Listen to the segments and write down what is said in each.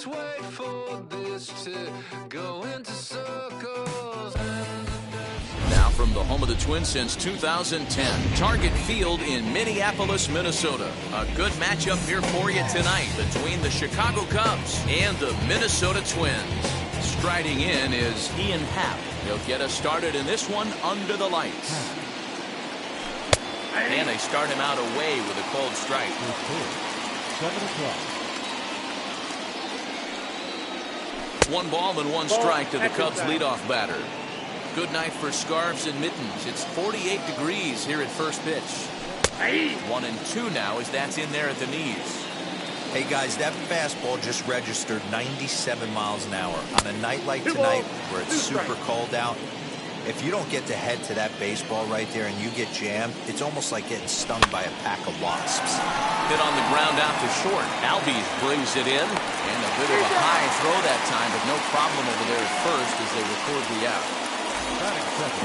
just wait for this to go into circles. Now from the home of the Twins since 2010, Target Field in Minneapolis, Minnesota. A good matchup here for you tonight between the Chicago Cubs and the Minnesota Twins. Striding in is Ian Happ. He'll get us started in this one under the lights. And they start him out away with a cold strike. 7 o'clock. 1 ball and 1 strike to the Cubs leadoff batter. Good night for scarves and mittens. It's 48 degrees here at first pitch. 1-2 now as that's in there at the knees. Hey guys, that fastball just registered 97 miles an hour. On a night like tonight where it's super cold out, if you don't get to head to that baseball right there and you get jammed, it's almost like getting stung by a pack of wasps. Hit on the ground out to short. Albies brings it in. And a bit of a high throw that time, but no problem over there at first as they record the out.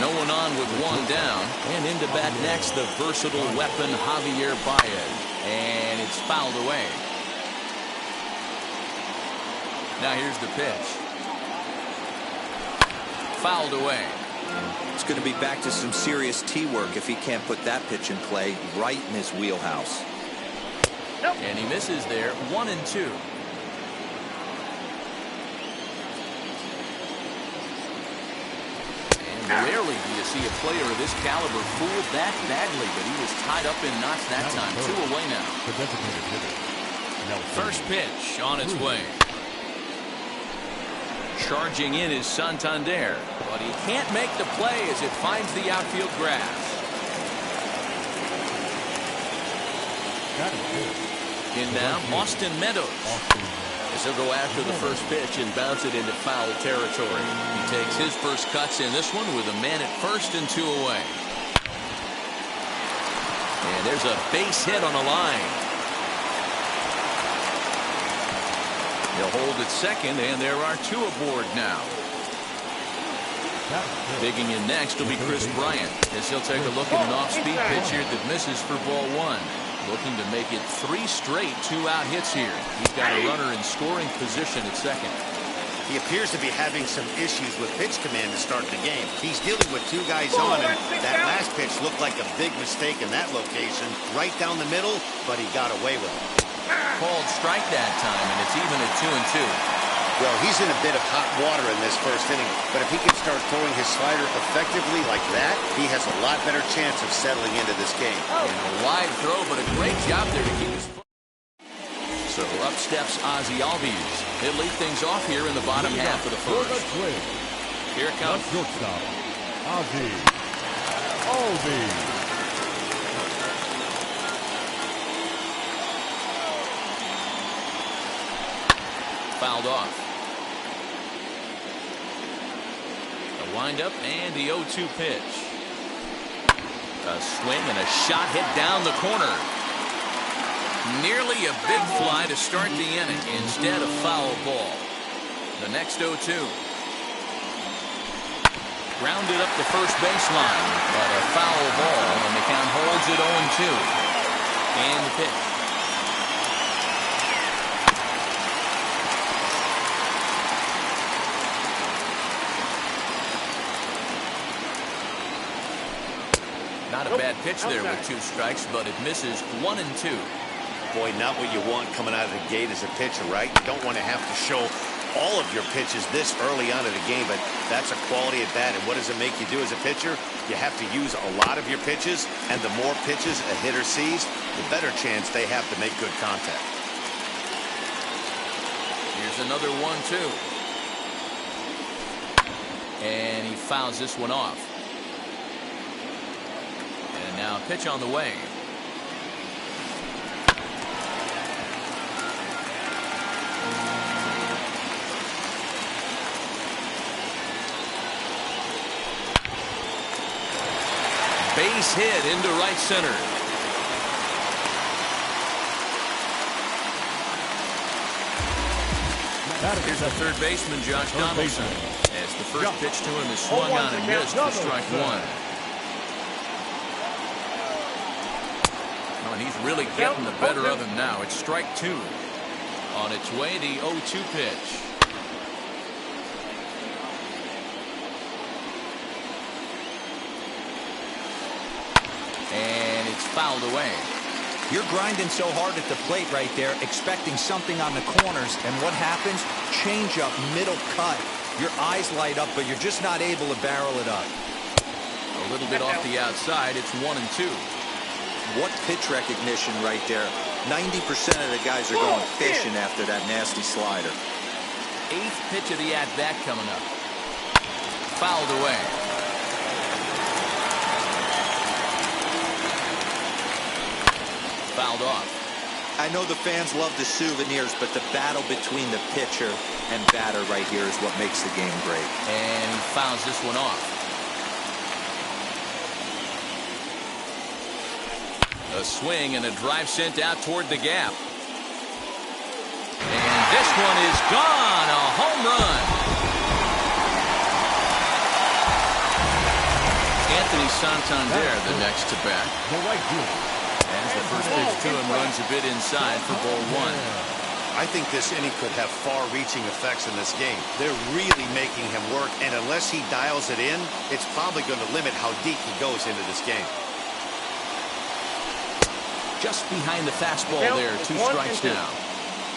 No one on with 1 down. And into bat next, the versatile weapon Javier Baez. And it's fouled away. Now here's the pitch. Fouled away. It's going to be back to some serious tee work if he can't put that pitch in play right in his wheelhouse. And he misses there. 1-2. And rarely do you see a player of this caliber fooled that badly, but he was tied up in knots that time. 2 away now. The designated hitter. First pitch on its way. Charging in is Santander, but he can't make the play as it finds the outfield grass. In now, Austin Meadows. As he'll go after the first pitch and bounce it into foul territory. He takes his first cuts in this one with a man at first and 2 away. And there's a base hit on the line. He'll hold at second, and there are 2 aboard now. Digging in next will be Chris Bryant, as he'll take a look at an off-speed pitch here that misses for ball 1. Looking to make it 3 straight 2-out hits here. He's got a runner in scoring position at second. He appears to be having some issues with pitch command to start the game. He's dealing with 2 guys on, and that last pitch looked like a big mistake in that location. Right down the middle, but he got away with it. Called strike that time, and it's even at 2-2. Well, he's in a bit of hot water in this first inning, but if he can start throwing his slider effectively like that, he has a lot better chance of settling into this game. And a wide throw, but a great job there to keep his foot. So up steps Ozzie Albies. He'll lead things off here in the bottom half of the first. Here it comes. Shortstop, Ozzie Albies. Fouled off. A windup and the 0-2 pitch. A swing and a shot hit down the corner. Nearly a big fly to start the inning. Instead, a foul ball. The next 0-2. Grounded up the first baseline, but a foul ball, and the count holds at 0-2. And the pitch. Not a bad pitch there with 2 strikes, but it misses 1-2. Boy, not what you want coming out of the gate as a pitcher, right? You don't want to have to show all of your pitches this early on in the game, but that's a quality at bat. And what does it make you do as a pitcher? You have to use a lot of your pitches, and the more pitches a hitter sees, the better chance they have to make good contact. Here's another 1-2. And he fouls this one off. And now pitch on the way. Base hit into right center. Here's the third baseman, Josh Donaldson. As the first pitch to him is swung on and missed for strike 1. Oh, and he's really getting the better of him now. It's strike 2. On its way, the 0-2 pitch. And it's fouled away. You're grinding so hard at the plate right there, expecting something on the corners, and what happens? Change up, middle cut. Your eyes light up, but you're just not able to barrel it up. A little bit off the outside. It's 1-2. What pitch recognition right there. 90% of the guys are going fishing after that nasty slider. 8th pitch of the at-bat coming up. Fouled away. Fouled off. I know the fans love the souvenirs, but the battle between the pitcher and batter right here is what makes the game great. And he fouls this one off. A swing and a drive sent out toward the gap. And this one is gone. A home run. Anthony Santander, the next to bat. The right fielder. As the first pitch to him runs a bit inside for ball 1. I think this inning could have far-reaching effects in this game. They're really making him work, and unless he dials it in, it's probably going to limit how deep he goes into this game. Just behind the fastball there, 2 strikes now.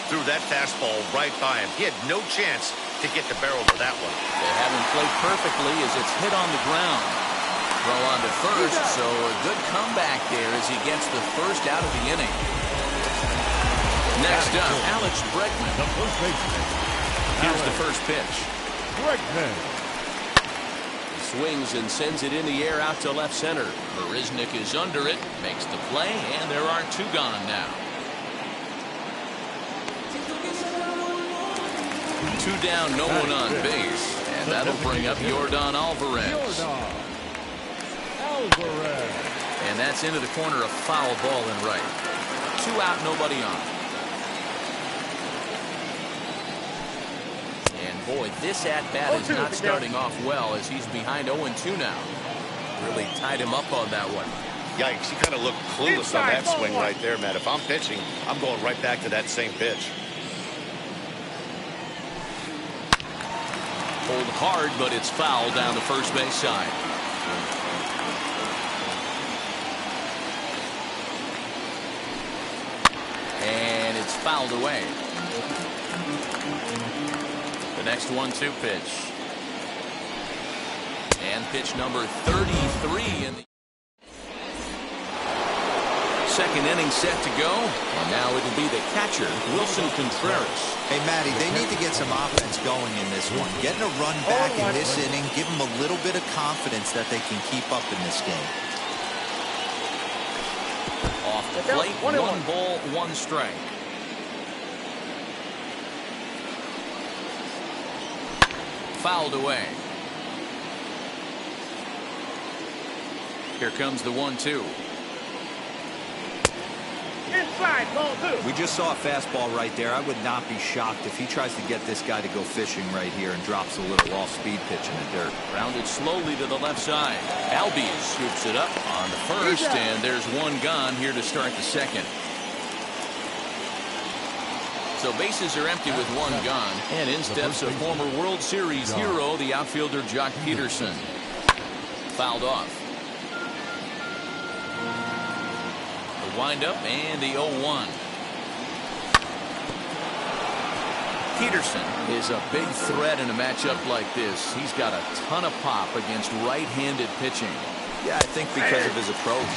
Threw that fastball right by him. He had no chance to get the barrel to that one. They haven't played perfectly as it's hit on the ground. Throw on to first, so a good comeback there as he gets the first out of the inning. Next up, Alex Bregman. The first baseman. Here's the first pitch. Bregman. Swings and sends it in the air out to left center. Marisnick is under it, makes the play, and there are 2 gone now. 2 down, no one on base, and that'll bring up Yordan Alvarez. And that's into the corner, a foul ball in right. 2 out, nobody on. And boy, this at-bat is not starting off well as he's behind 0-2 now. Really tied him up on that one. Yikes, he kind of looked clueless on that swing right there, Matt. If I'm pitching, I'm going right back to that same pitch. Hold hard, but it's fouled down the first base side. And it's fouled away. The next 1-2 pitch. And pitch number 33 in the second inning set to go. And now it'll be the catcher, Wilson Contreras. Hey, Matty, they need to get some offense going in this one. Getting a run back in this inning, give them a little bit of confidence that they can keep up in this game. Off the plate, 1 ball, 1 strike. Fouled away. Here comes the 1-2. Inside, ball 2. We just saw a fastball right there. I would not be shocked if he tries to get this guy to go fishing right here and drops a little off-speed pitch in the dirt. Rounded slowly to the left side. Albies scoops it up on the first, and there's 1 gone here to start the second. So bases are empty with 1 gone, and in steps a former World Series hero, the outfielder Jock Peterson. Fouled off. The windup and the 0-1. Peterson is a big threat in a matchup like this. He's got a ton of pop against right-handed pitching. Yeah, I think because of his approach.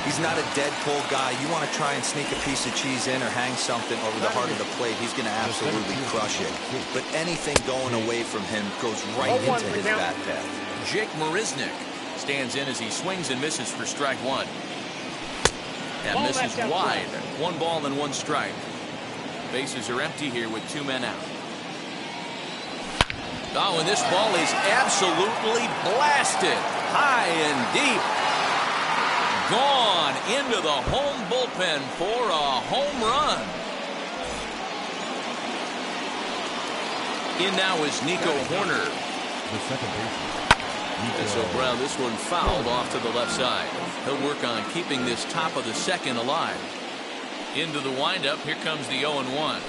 He's not a dead pull guy. You want to try and sneak a piece of cheese in or hang something over the heart of the plate, he's going to absolutely crush it. But anything going away from him goes right into his bat path. Jake Marisnick stands in as he swings and misses for strike 1. That misses wide. 1 ball and 1 strike. Bases are empty here with 2 men out. Oh, and this ball is absolutely blasted. High and deep. Gone into the home bullpen for a home run. In now is Nico Horner. The second baseman. And so Brown, this one fouled off to the left side. He'll work on keeping this top of the second alive. Into the windup. Here comes the 0-1.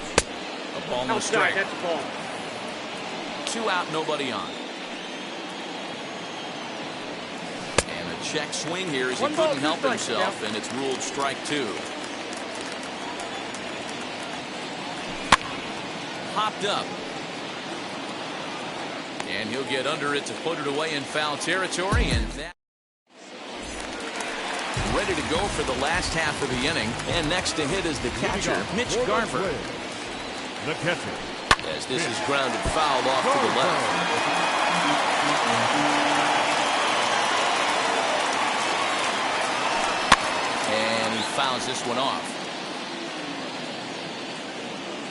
A ball and a Outside, strike. that's a ball. 2 out, nobody on. And a check swing here as he One ball, couldn't two help strikes, himself, yeah. and it's ruled strike 2. Popped up. And he'll get under it to put it away in foul territory, and that ready to go for the last half of the inning. And next to hit is the catcher, Mitch Garver. The catcher. As this is grounded foul off to the left. And he fouls this one off.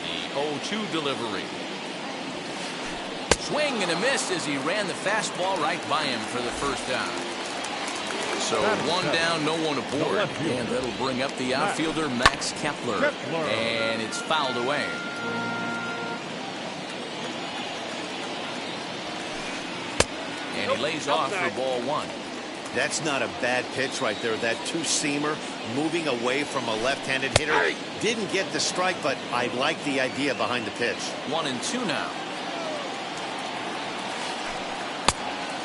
The 0-2 delivery. Swing and a miss as he ran the fastball right by him for the first down. So 1 down, no one aboard. And that'll bring up the outfielder, Max Kepler. And it's fouled away. And he lays off for ball 1. That's not a bad pitch right there. That two-seamer moving away from a left-handed hitter. Didn't get the strike, but I like the idea behind the pitch. 1-2 now.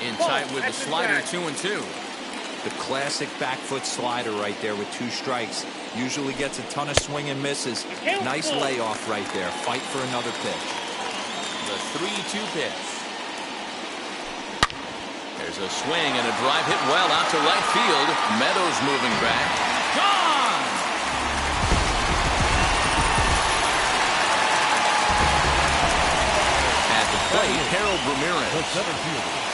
In tight with the slider, 2-2. The classic back foot slider right there with 2 strikes. Usually gets a ton of swing and misses. Nice layoff right there. Fight for another pitch. The 3-2 pitch. There's a swing and a drive hit well out to right field. Meadows moving back. Gone! At the plate, Harold Ramirez. The center fielder.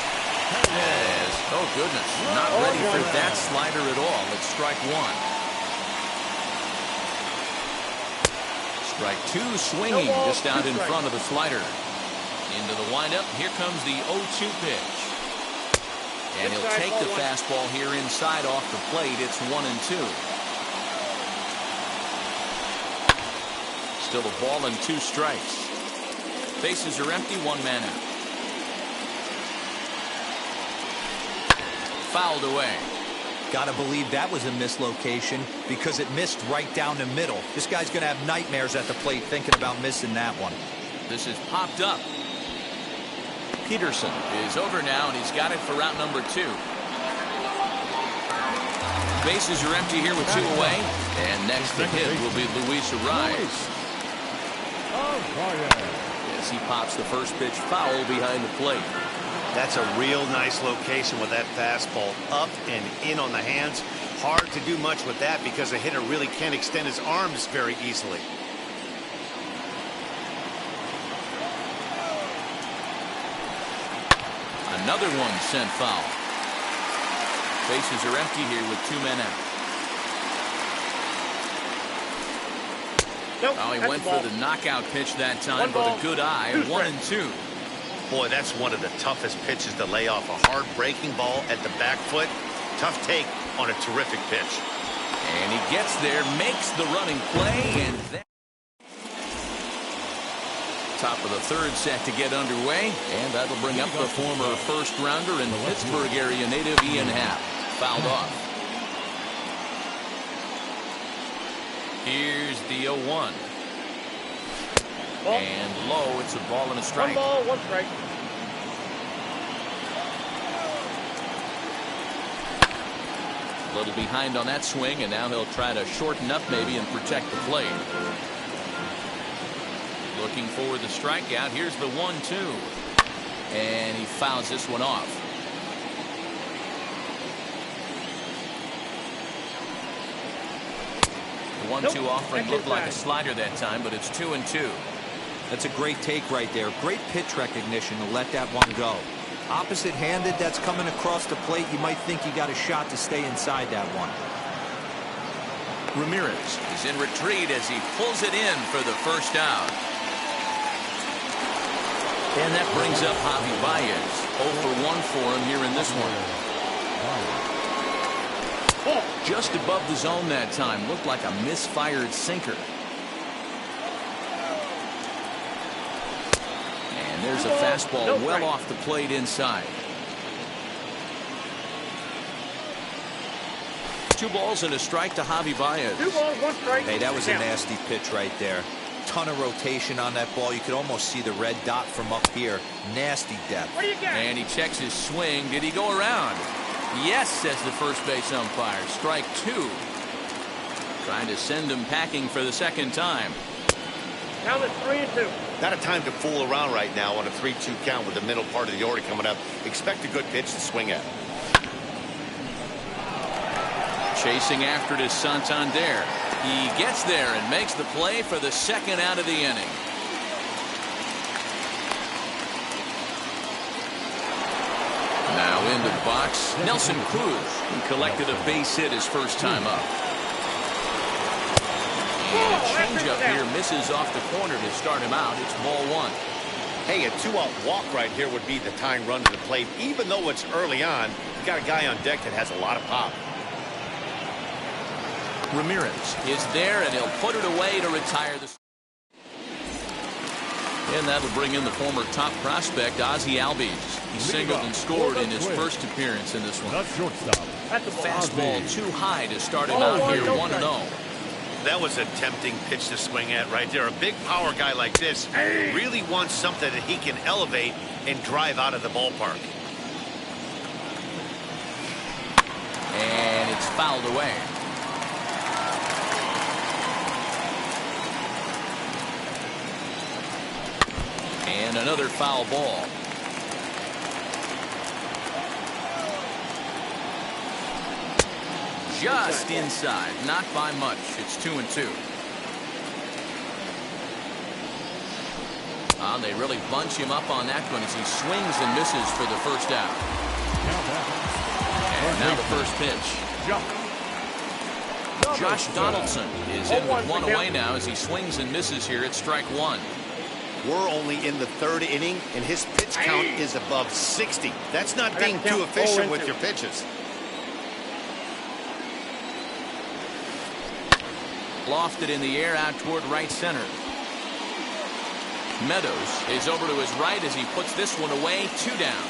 Yes. Oh, goodness. Not ready for that slider at all. It's strike 1. Strike 2 swinging just out in front of the slider. Into the windup. Here comes the 0-2 pitch. And he'll take the fastball here inside off the plate. It's 1-2. Still a ball and 2 strikes. Bases are empty, 1 man out. Fouled away. Gotta believe that was a mislocation because it missed right down the middle. This guy's gonna have nightmares at the plate thinking about missing that one. This is popped up. Peterson is over now, and he's got it for route number 2. Bases are empty here with 2 away. And next to hit will be Luis Arraez. As he pops the first pitch foul behind the plate. That's a real nice location with that fastball up and in on the hands. Hard to do much with that because the hitter really can't extend his arms very easily. Another one sent foul. Bases are empty here with 2 men out. Nope, Oh, he that's went a ball. for the knockout pitch that time, One but ball, a good eye. 1-2. Boy, that's one of the toughest pitches to lay off. A hard breaking ball at the back foot. Tough take on a terrific pitch. And he gets there, makes the running play, and that top of the 3rd set to get underway, and that'll bring up the former first-rounder and Pittsburgh area native Ian Happ. Fouled off. Here's the 0-1. Ball. And low, it's a ball and a strike. 1 ball, 1 strike. A little behind on that swing, and now he'll try to shorten up maybe and protect the plate. Looking for the strikeout. Here's the 1-2. And he fouls this one off. The 1-2 offering looked like a slider that time, but it's 2-2. That's a great take right there. Great pitch recognition to let that one go. Opposite-handed, that's coming across the plate. You might think you got a shot to stay inside that one. Ramirez is in retreat as he pulls it in for the first out. And that brings up Javi Baez. 0 for 1 for him here in this one. Just above the zone that time. Looked like a misfired sinker. And there's a fastball well off the plate inside. 2 balls and a strike to Javi Baez. 2 balls, 1 strike. Hey, that was a nasty pitch right there. ton of rotation on that ball. You could almost see the red dot from up here. Nasty depth. What do you got? And he checks his swing. Did he go around? Yes, says the first base umpire. Strike two. Trying to send him packing for the second time. Count it 3-2. Not a time to fool around right now on a 3-2 count with the middle part of the order coming up. Expect a good pitch to swing at. Chasing after it is Santander. He gets there and makes the play for the second out of the inning. Now into the box, Nelson Cruz, who collected a base hit his first time up. And a changeup here misses off the corner to start him out. It's ball one. Hey, a 2-out walk right here would be the tying run to the plate. Even though it's early on, you got a guy on deck that has a lot of pop. Ramirez is there, and he'll put it away to retire the. And that'll bring in the former top prospect, Ozzie Albies. He singled and scored in his first appearance in this one. Not shortstop. That's a ball. Fastball too high to start him out here 1-0. That was a tempting pitch to swing at right there. A big power guy like this really wants something that he can elevate and drive out of the ballpark. And it's fouled away. And another foul ball. Just inside, not by much. It's 2-2. They really bunch him up on that one as he swings and misses for the first out. And now the first pitch. Josh Donaldson is in with one away now as he swings and misses here at strike one. We're only in the third inning, and his pitch count is above 60. That's not being too efficient with your pitches. Lofted in the air out toward right center. Meadows is over to his right as he puts this one away. 2 down.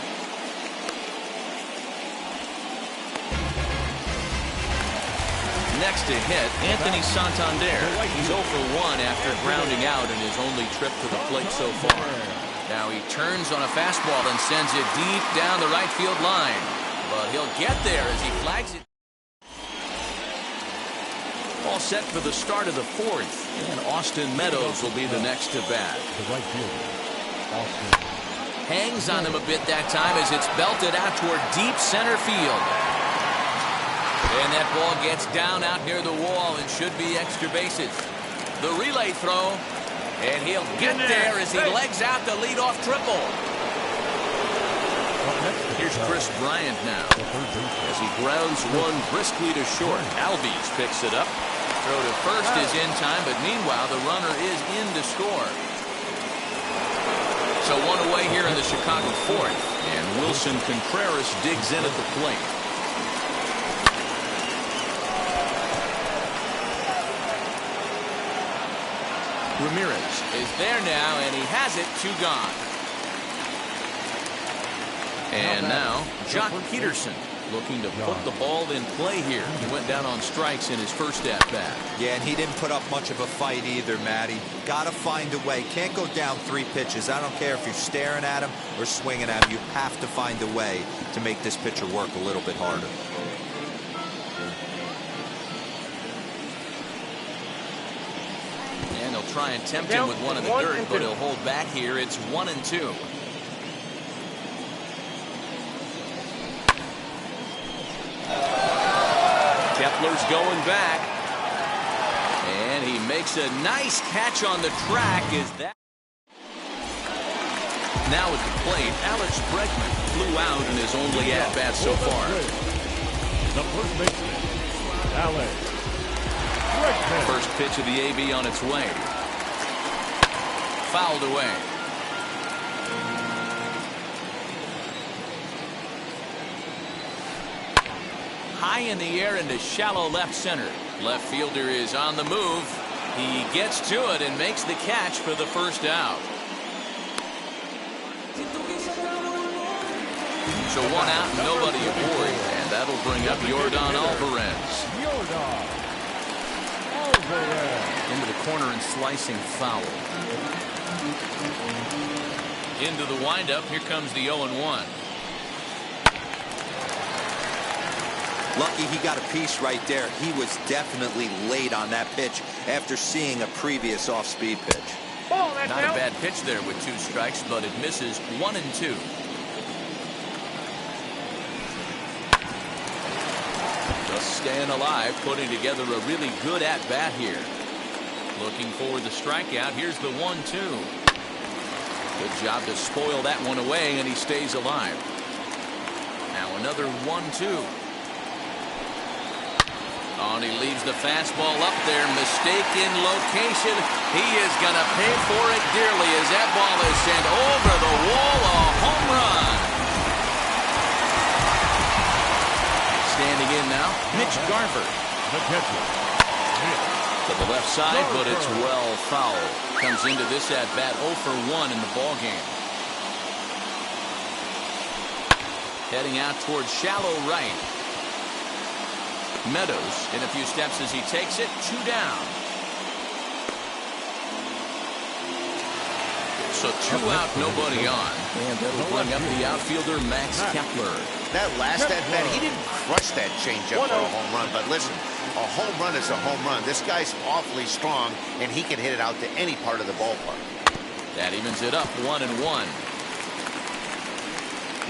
Next to hit, Anthony Santander. He's 0 for 1 after grounding out in his only trip to the plate so far. Now he turns on a fastball and sends it deep down the right field line. But he'll get there as he flags it. All set for the start of the fourth. And Austin Meadows will be the next to bat. Hangs on him a bit that time as it's belted out toward deep center field. And that ball gets down out near the wall and should be extra bases. The relay throw. And he'll get there as he legs out the leadoff triple. Here's Chris Bryant now as he grounds one briskly to short. Albies picks it up. Throw to first is in time, but meanwhile the runner is in to score. So one away here in the Chicago fourth, and Wilson Contreras digs in at the plate. Ramirez is there now, and he has it. 2 gone. And now Jock Peterson looking to put the ball in play here. He went down on strikes in his first at-bat. Yeah, and he didn't put up much of a fight either, Matty. Got to find a way. Can't go down 3 pitches. I don't care if you're staring at him or swinging at him. You have to find a way to make this pitcher work a little bit harder. And they'll try and tempt him with one in the dirt, but he'll hold back here. It's 1-2. Kepler's going back. And he makes a nice catch on the track. Is that? Now at the plate, Alex Bregman flew out in his only at-bat so far. The first baseman, Alex Bregman. First pitch of the AB on its way. Fouled away. High in the air into shallow left center. Left fielder is on the move. He gets to it and makes the catch for the first out. So 1 out, nobody aboard, and that'll bring up Yordan Alvarez. Yordan Alvarez. Into the corner and slicing foul. Into the windup. Here comes the 0-1. Lucky he got a piece right there. He was definitely late on that pitch after seeing a previous off-speed pitch. Ball, that's Not a out. bad pitch there with 2 strikes, but it misses 1 and 2. Just staying alive, putting together a really good at-bat here. Looking for the strikeout. Here's the 1-2. Good job to spoil that one away, and he stays alive. Now another 1-2. Oh, and he leaves the fastball up there. Mistaken location. He is going to pay for it dearly as that ball is sent over the wall. A home run. Standing in now, Mitch Garver. The catcher. To the left side, but it's well foul. Comes into this at bat 0 for 1 in the ball game. Heading out towards shallow right. Meadows in a few steps as he takes it. 2 down. So 2 out, nobody on. And that'll bring up the outfielder Max Kepler. That last at bat, he didn't crush that changeup for a home run. But listen, a home run is a home run. This guy's awfully strong, and he can hit it out to any part of the ballpark. That evens it up 1-1.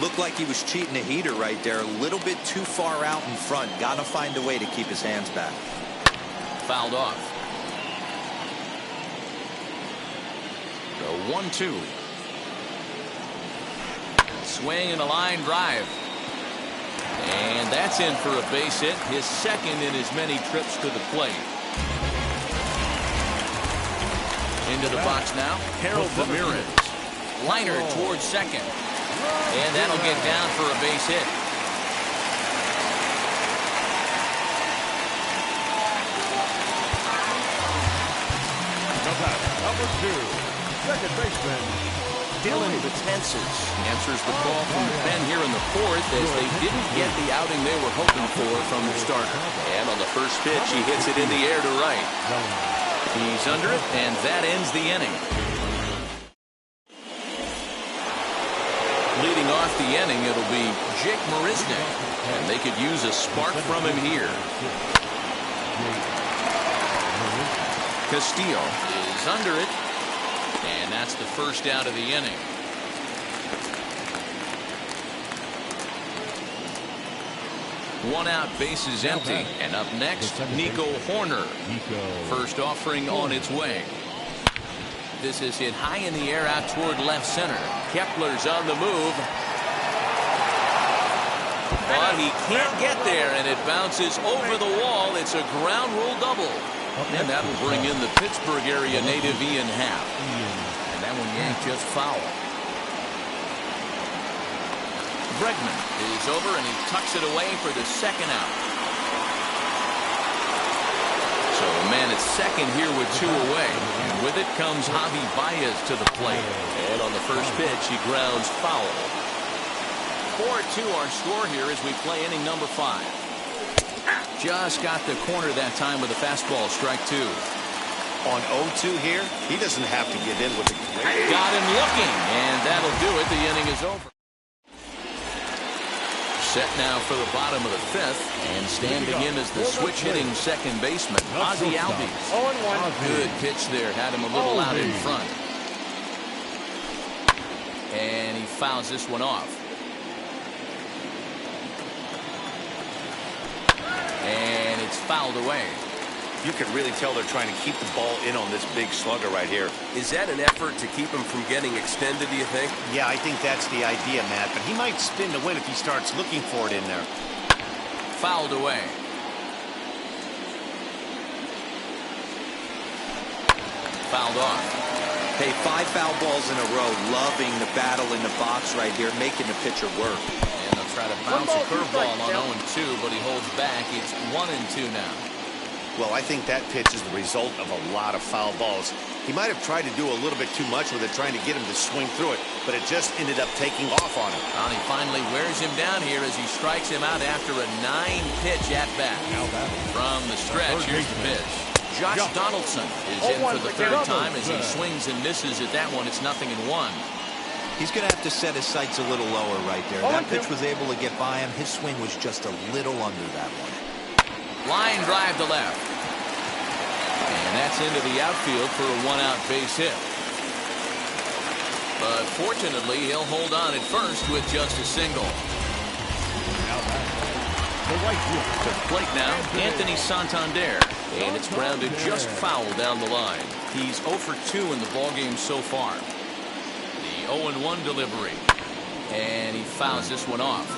Looked like he was cheating a heater right there. A little bit too far out in front. Got to find a way to keep his hands back. Fouled off. The 1-2. Swing and a line drive. And that's in for a base hit. His second in as many trips to the plate. Into the box now, Harold Ramirez. Liner towards second. And that'll get down for a base hit. Number 2, second baseman, Dylan Betances answers the call from the pen here in the 4th as they didn't get the outing they were hoping for from the starter. And on the first pitch, he hits it in the air to right. He's under it, and that ends the inning. Leading off the inning, it'll be Jake Marisnick, and they could use a spark from him here. Castillo is under it, and that's the first out of the inning. One out, bases empty, and up next, Nico Hoerner. First offering on its way. This is hit high in the air out toward left center. Kepler's on the move. But he can't get there, and it bounces over the wall. It's a ground rule double. And that'll bring in the Pittsburgh area native Ian Happ. And that one yanked just foul. Bregman is over, and he tucks it away for the second out. So a man at second here with 2 away. And with it comes Javi Baez to the plate. And on the first pitch, he grounds foul. 4-2 our score here as we play inning number 5. Just got the corner that time with a fastball, strike 2. On 0-2 here, he doesn't have to get in with the... Got him looking, and that'll do it. The inning is over. Set now for the bottom of the 5th, and standing in as the switch-hitting second baseman, Ozzie Albies. 0-1. Good pitch there, had him a little out in front. And he fouls this one off. And it's fouled away. You can really tell they're trying to keep the ball in on this big slugger right here. Is that an effort to keep him from getting extended, do you think? Yeah, I think that's the idea, Matt. But he might spin to win if he starts looking for it in there. Fouled away. Fouled off. Hey, 5 foul balls in a row. Loving the battle in the box right here, making the pitcher work. And they'll try to bounce a curveball on 0-2, but he holds back. It's 1-2 now. Well, I think that pitch is the result of a lot of foul balls. He might have tried to do a little bit too much with it, trying to get him to swing through it, but it just ended up taking off on him. And he finally wears him down here as he strikes him out after a 9-pitch at-bat. From the stretch, here's the pitch. Josh Donaldson is in for the third time as he swings and misses at that one. It's 0-1. He's going to have to set his sights a little lower right there. That pitch was able to get by him. His swing was just a little under that one. Line drive to left. And that's into the outfield for a one-out base hit. But fortunately, he'll hold on at first with just a single. To the plate now, Anthony Santander. And it's grounded just foul down the line. He's 0 for 2 in the ballgame so far. The 0-1 delivery. And he fouls this one off.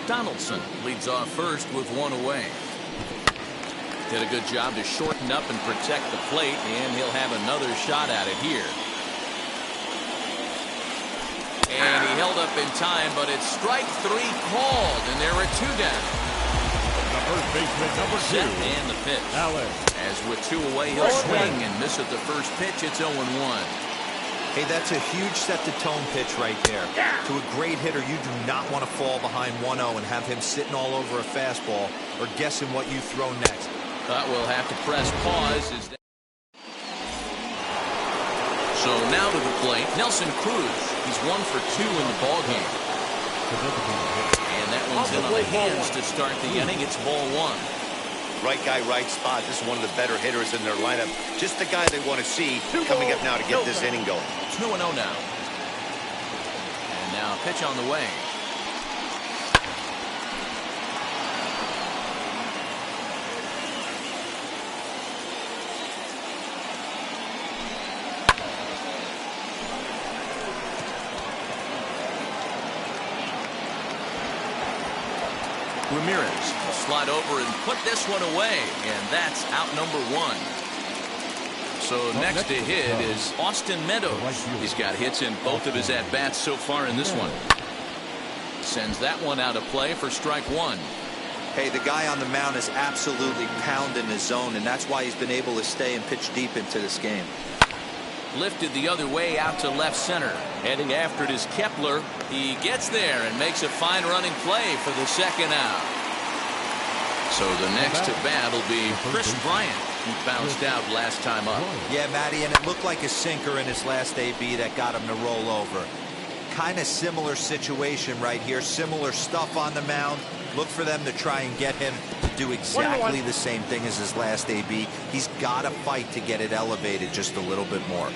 Donaldson leads off first with one away. Did a good job to shorten up and protect the plate, and he'll have another shot at it here. And he held up in time, but it's strike 3 called, and there are 2 down. The first baseman, number 2. Set and the pitch. Alex. As with 2 away, he'll swing and miss at the first pitch. It's 0-1. Hey, that's a huge set-the-tone pitch right there. To a great hitter, you do not want to fall behind 1-0 and have him sitting all over a fastball or guessing what you throw next. But we'll have to press pause. So now to the plate, Nelson Cruz. He's 1 for 2 in the ballgame. And that one's in on the hands to start the inning. It's ball 1. Right guy, right spot. This is one of the better hitters in their lineup. Just the guy they want to see coming up now to get this inning going. 2-0 now. And now pitch on the way. Ramirez will slide over and put this one away, and that's out number 1. So next to hit is Austin Meadows. He's got hits in both of his at-bats so far in this one. Sends that one out of play for strike 1. Hey, the guy on the mound is absolutely pounding his zone, and that's why he's been able to stay and pitch deep into this game. Lifted the other way out to left center. Heading after it is Kepler. He gets there and makes a fine running play for the second out. So the next to bat will be Chris Bryant, who bounced out last time up. Yeah, Matty, and it looked like a sinker in his last AB that got him to roll over. Kind of similar situation right here. Similar stuff on the mound. Look for them to try and get him to do exactly the same thing as his last AB. He's got to fight to get it elevated just a little bit more.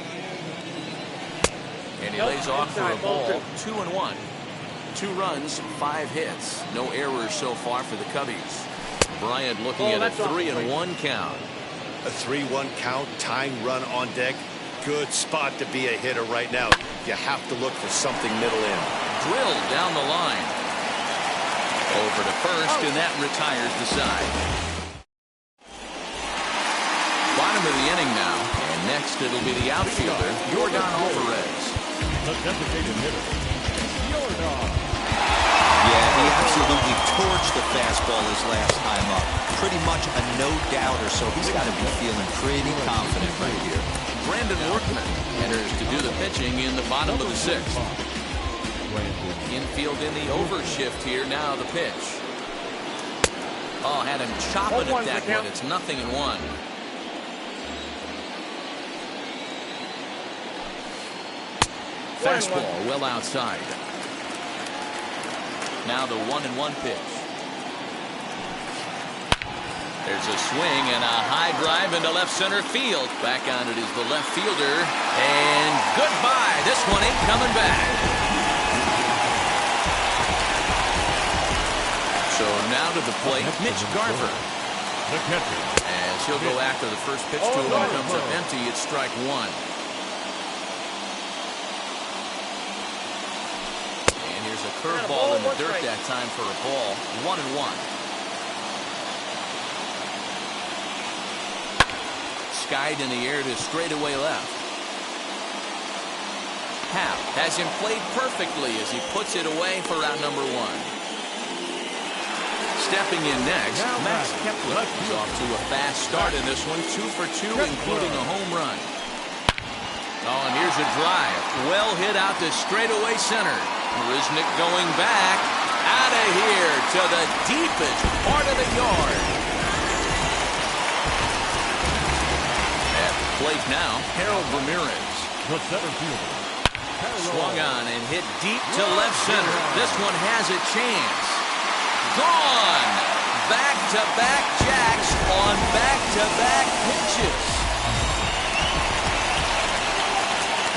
And he lays off for a ball. 2-1. 2 runs, 5 hits. No errors so far for the Cubbies. Bryant looking at a 3-1 count. A 3-1 count, tying run on deck. Good spot to be a hitter right now. You have to look for something middle in. Drilled down the line. Over to first, and that retires the side. Bottom of the inning now, and next it'll be the outfielder, Yordan Alvarez. The designated hitter, Yordan. Yeah, he absolutely torched the fastball his last time up. Pretty much a no-doubter, so he's got to be feeling pretty confident right here. Brandon Workman enters to do the pitching in the bottom of the 6th. Infield in the over shift here. Now the pitch. Oh, had him chopping at that one. It's 0-1. Fastball well outside. Now the 1-1 pitch. There's a swing and a high drive into left center field. Back on it is the left fielder. And goodbye. This one ain't coming back. So now to the plate, Mitch Garver. The catcher. As he'll go after the first pitch to him comes up empty. It's strike 1. And here's a curveball in the dirt that time for a ball. 1-1. Skied in the air to straightaway left. Happ has him played perfectly as he puts it away for out number 1. Stepping in next, Max Kepler is off to a fast start in this one. 2 for 2, including a home run. Oh, and here's a drive. Well hit out to straightaway center. Marisnick going back. Out of here to the deepest part of the yard. plate now, Harold Ramirez. The center fielder. Swung on and hit deep to left center. This one has a chance. Gone! Back-to-back jacks on back-to-back pitches.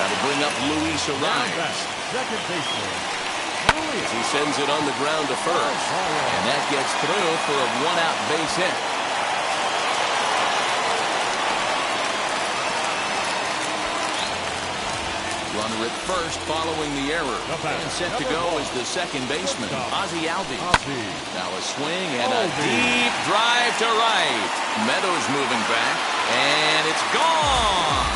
That'll bring up Luis Arias. Second baseman. He sends it on the ground to first. And that gets through for a one-out base hit. Runner at first following the error. And set to go is the second baseman, Ozzie Albies. Now a swing and a deep drive to right. Meadows moving back. And it's gone.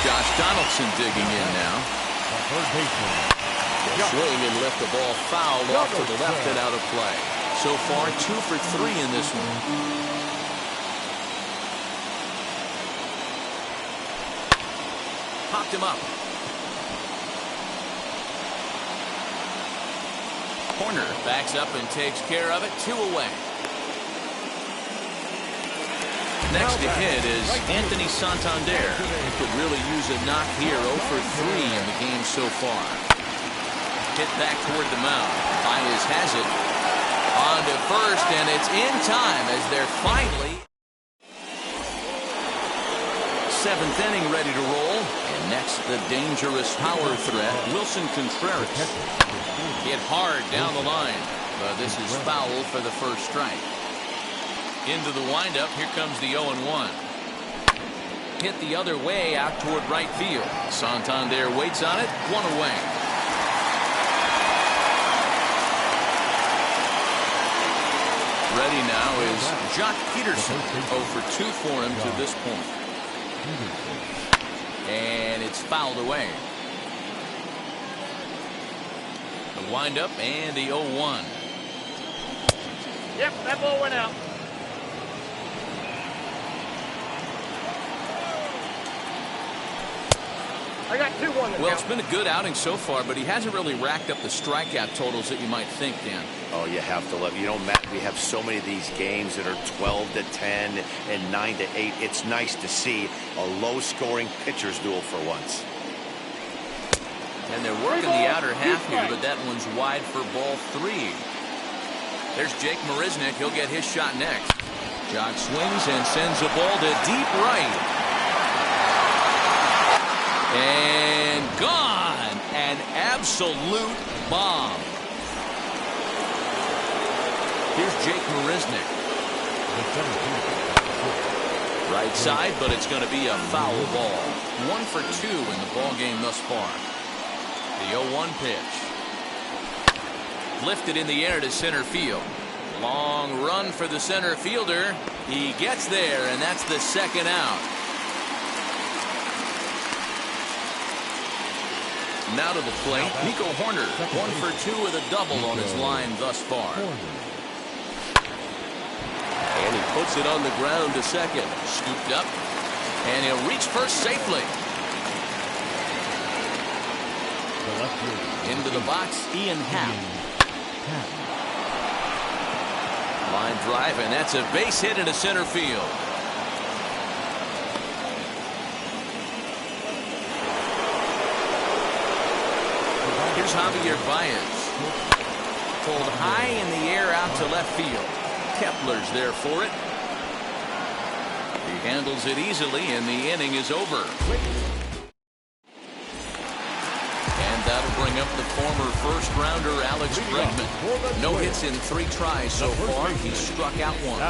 Josh Donaldson digging in now. Third baseman. Swing and lift the ball fouled off to the left and out of play. So far 2 for 3 in this one. Popped him up. Corner backs up and takes care of it. 2 away. Next to hit is Anthony Santander. He could really use a knock here. 0 for 3 in the game so far. Hit back toward the mound. Baez has it. On to first, and it's in time as they're finally 7th inning ready to roll. And next, the dangerous power threat, Wilson Contreras. Hit hard down the line, but this is foul for the first strike. Into the windup, here comes the 0-1. Hit the other way out toward right field. Santander waits on it, 1 away. Ready now is Jock Peterson. 0 for 2 for him to this point. And it's fouled away. The windup and the 0-1. Yep, that ball went out. I got 2-1. Well, it's been a good outing so far, but he hasn't really racked up the strikeout totals that you might think, Dan. Oh, you have to love. You know, Matt, we have so many of these games that are 12 to 10 and 9 to 8. It's nice to see a low-scoring pitcher's duel for once. And they're working the outer half here, but that one's wide for ball 3. There's Jake Marisnick. He'll get his shot next. Jock swings and sends a ball to deep right. And gone. An absolute bomb. Here's Jake Marisnick. Right side, but it's going to be a foul ball. 1 for 2 in the ball game thus far. The 0-1 pitch. Lifted in the air to center field. Long run for the center fielder. He gets there, and that's the second out. Now to the plate, Nico Hoerner, 1 for 2 with a double on his line thus far. And he puts it on the ground to second. Scooped up, and he'll reach first safely. Into the box, Ian Happ. Line drive, and that's a base hit into center field. Here's Javier Baez. Pulled high in the air out to left field. Kepler's there for it. He handles it easily, and the inning is over. And that'll bring up the former first-rounder Alex Bregman. No hits in 3 tries so far. He's struck out once.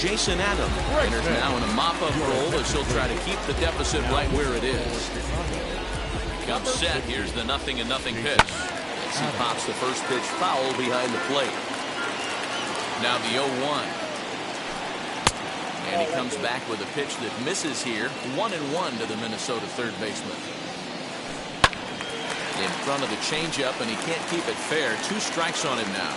Jason Adams enters now in a mop-up role as he'll try to keep the deficit right where it is. Up set, here's the 0-0 pitch. As he pops the first pitch foul behind the plate. Now the 0-1. And he comes back with a pitch that misses here. 1-1 to the Minnesota third baseman. In front of the changeup, and he can't keep it fair. 2 strikes on him now.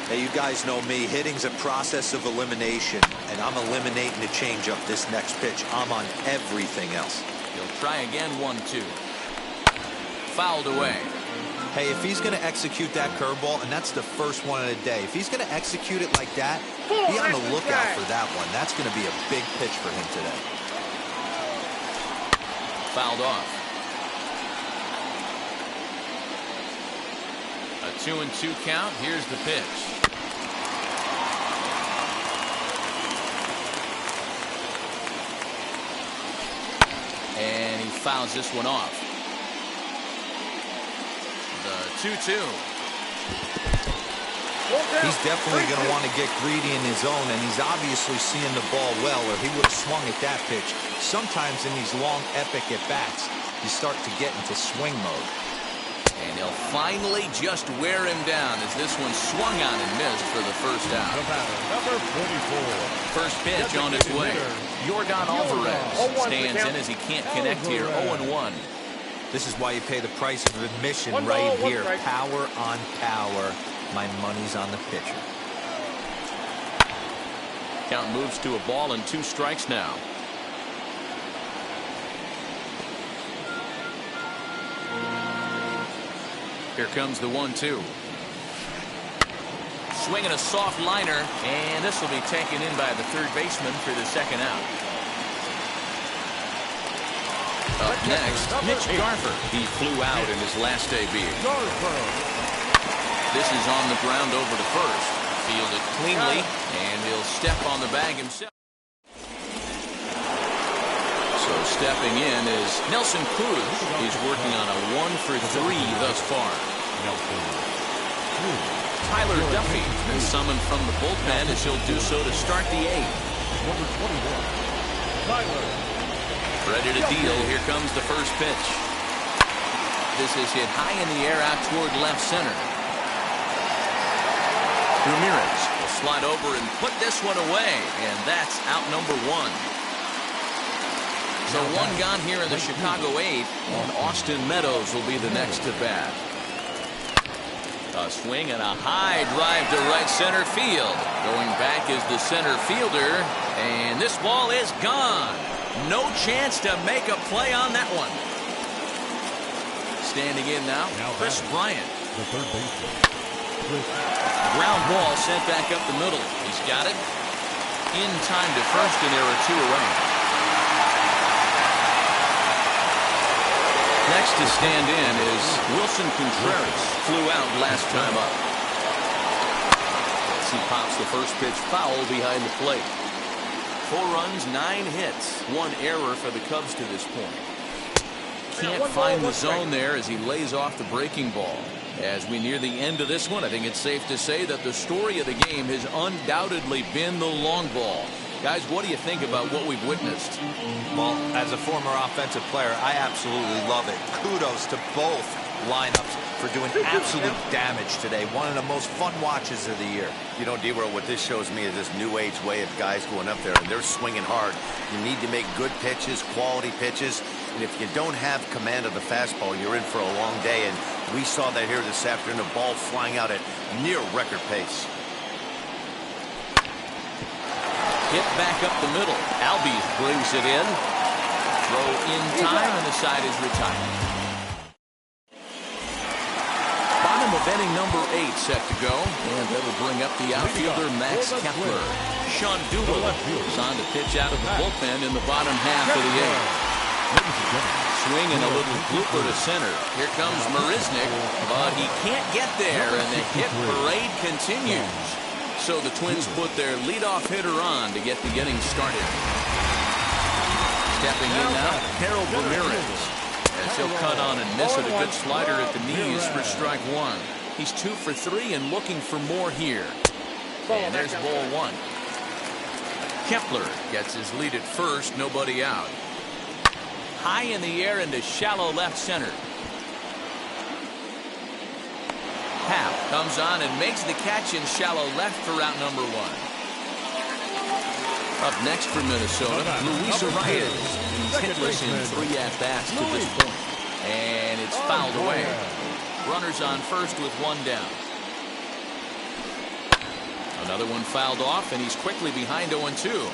Hey, you guys know me. Hitting's a process of elimination, and I'm eliminating the changeup this next pitch. I'm on everything else. He'll try again, 1-2. Fouled away. Hey, if he's going to execute that curveball, and that's the first one of the day, if he's going to execute it like that, Be on the lookout for that one. That's going to be a big pitch for him today. Fouled off. A 2-2 count. Here's the pitch. And he fouls this one off. The 2-2. He's definitely going to want to get greedy in his own, and he's obviously seeing the ball well, or he would have swung at that pitch. Sometimes in these long, epic at-bats, you start to get into swing mode. And he'll finally just wear him down as this one swung on and missed for the first out. The batter, number 44. First pitch on its way. Yordan Alvarez stands in as he can't connect here. 0-1. This is why you pay the price of admission right here. Power on power. My money's on the pitcher. Count moves to a ball and 2 strikes now. Here comes the 1-2. Swinging a soft liner, and this will be taken in by the third baseman for the second out. Up next, Mitch Garver. He flew out in his last debut. This is on the ground over to first. Fielded cleanly, and he'll step on the bag himself. So stepping in is Nelson Cruz. He's working on a 1-for-3 thus far. Tyler Duffy been summoned from the bullpen as he'll do so to start the 8th. Number 21. Tyler. Ready to deal. Here comes the first pitch. This is hit high in the air out toward left center. Ramirez will slide over and put this one away, and that's out number 1. So 1 gone here in the Chicago 8th, and Austin Meadows will be the next to bat. A swing and a high drive to right center field. Going back is the center fielder, and this ball is gone. No chance to make a play on that one. Standing in now, Chris Bryant. The third baseman. Ground ball sent back up the middle. He's got it. In time to first, and there are 2 away. Next to stand in is Wilson Contreras. Flew out last time up. He pops the first pitch foul behind the plate. 4 runs, 9 hits. 1 error for the Cubs to this point. Can't find the zone there as he lays off the breaking ball. As we near the end of this one, I think it's safe to say that the story of the game has undoubtedly been the long ball. Guys, what do you think about what we've witnessed? Well, as a former offensive player, I absolutely love it. Kudos to both lineups for doing absolute damage today. One of the most fun watches of the year. You know, D-World, what this shows me is this new age way of guys going up there, and they're swinging hard. You need to make good pitches, quality pitches, and if you don't have command of the fastball, you're in for a long day, and we saw that here this afternoon, the ball flying out at near record pace. Hit back up the middle. Albies brings it in. Throw in time, and the side is retired. Bottom of inning number 8 set to go, and that'll bring up the outfielder Max Kepler. Sean Doolittle is on to pitch out of the bullpen in the bottom half of the 8th. Swing and a little blooper to center. Here comes Marisnick, but he can't get there, and the hit parade continues. So the Twins put their leadoff hitter on to get the inning started. Stepping in now, Harold Ramirez. As he'll cut on and miss with a good slider at the knees for strike 1. He's 2 for 3 and looking for more here. And there's ball 1. Kepler gets his lead at first, nobody out. High in the air into shallow left center. Happ comes on and makes the catch in shallow left for out number 1. Up next for Minnesota, Luis Arias. He's hitless in 3 at-bats to this point. And it's fouled away. Runners on first with 1 down. Another one fouled off, and he's quickly behind 0-2.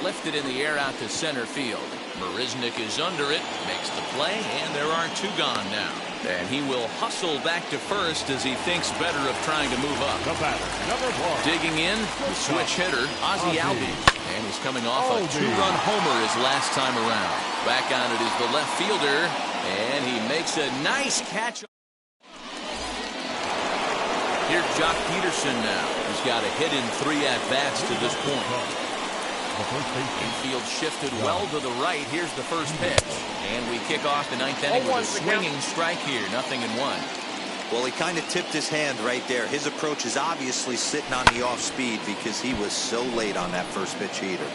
Lifted in the air out to center field. Marisnick is under it, makes the play, and there are 2 gone now. And he will hustle back to first as he thinks better of trying to move up. The batter, number 1. Digging in, the switch hitter, Ozzie Albies. And he's coming off a 2-run homer his last time around. Back on it is the left fielder, and he makes a nice catch. Here's Jock Peterson now. He's got a hit in 3 at-bats to this point. Infield shifted well to the right. Here's the first pitch. And we kick off the 9th inning with a swinging strike here. 0-1. Well, he kind of tipped his hand right there. His approach is obviously sitting on the off speed because he was so late on that first pitch heater.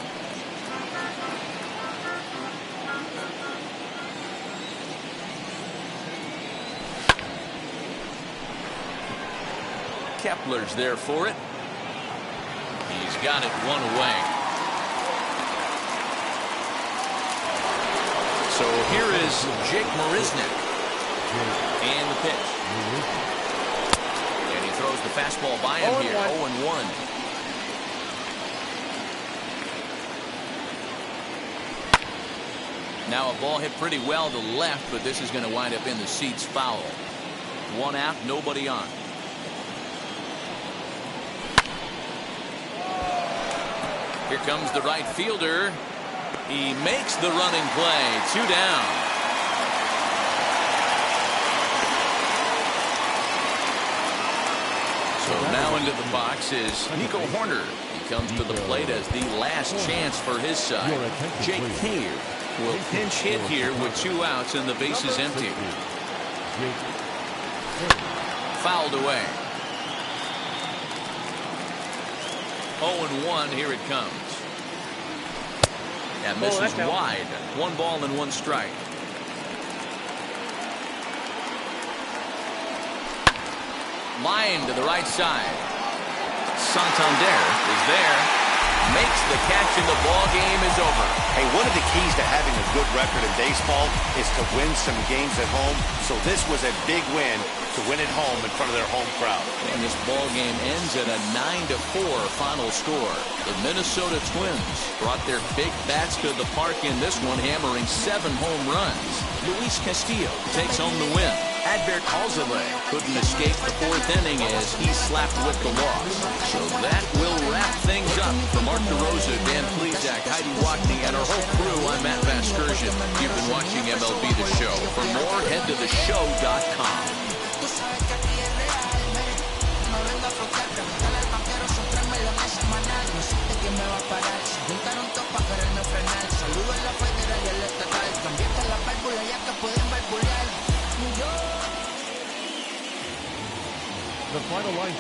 Kepler's there for it. He's got it one away. So here is Jake Marisnick. And the pitch. And he throws the fastball by him here. 0-1. Now a ball hit pretty well to left, but this is going to wind up in the seats foul. 1 out, nobody on. Here comes the right fielder. He makes the running play. 2 down. So now into the box is Nico Horner. He comes to the plate as the last chance for his side. Jake Cave will pinch hit here with 2 outs and the bases empty. Fouled away. 0-1. Here it comes. And this is wide. 1 ball and 1 strike. Line to the right side. Santander is there. Makes the catch and the ball game is over. Hey, one of the keys to having a good record in baseball is to win some games at home. So this was a big win to win at home in front of their home crowd. And this ball game ends at a 9-4 final score. The Minnesota Twins brought their big bats to the park in this one, hammering 7 home runs. Luis Castillo takes home the win. Adbert Alzolay couldn't escape the 4th inning as he slapped with the loss. So that will wrap things up. For Mark DeRosa, Dan Plesac, Heidi Watney, and our whole crew, I'm Matt Vasgersian. You've been watching MLB The Show. For more, head to theshow.com. The final line.